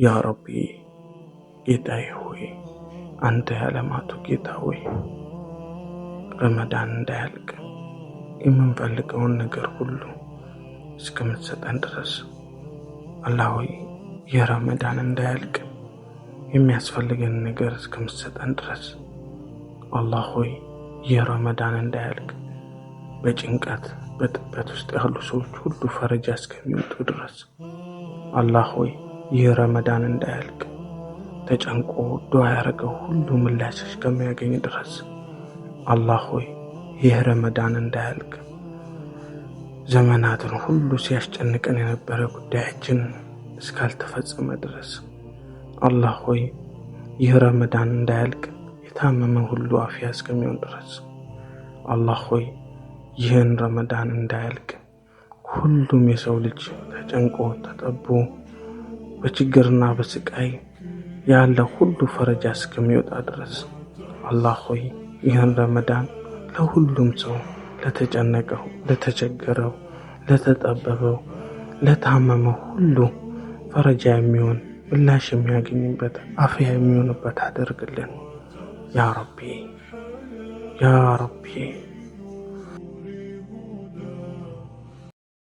ያ ረቢ ጌታዬ ሆይ አንተ የዓለማቱ ጌታ ሆይ ረመዳን እንዳያልቅ የምንፈልገውን ነገር ሁሉ እስከምትሰጠን ድረስ አላህ ሆይ የረመዳን እንዳያልቅ የሚያስፈልገን ነገር እስከምትሰጠን ድረስ አላህ ሆይ የረመዳን እንዳያልቅ በጭንቀት በጥበት ውስጥ ያሉ ሰዎች ሁሉ ፈረጃ እስከሚወጡ ድረስ አላህ ሆይ የረመዳን እንዳያልቅ ተጨንቆ ዱዓ ያደረገው ሁሉ ምላሽ እስከሚያገኝ ድረስ አላህ ሆይ የረመዳን እንዳያልቅ ዘመናትን ሁሉ ሲያስጨንቀን የነበረ ጉዳያችን እስካልተፈጸመ ድረስ አላህ ሆይ የረመዳን እንዳያልቅ የታመመ ሁሉ አፊያ እስከሚሆን ድረስ አላህ ሆይ ይህን ረመዳን እንዳያልቅ ሁሉም የሰው ልጅ ተጨንቆ ተጠቦ በችግርና በስቃይ ያለ ሁሉ ፈረጃ እስከሚወጣ ድረስ አላህ ሆይ ይህን ረመዳን ለሁሉም ሰው ለተጨነቀው፣ ለተቸገረው፣ ለተጠበበው፣ ለታመመው ሁሉ ፈረጃ የሚሆን ምላሽ የሚያገኝበት አፍያ የሚሆንበት አድርግልን ያ ረቢ ያ ረቢ።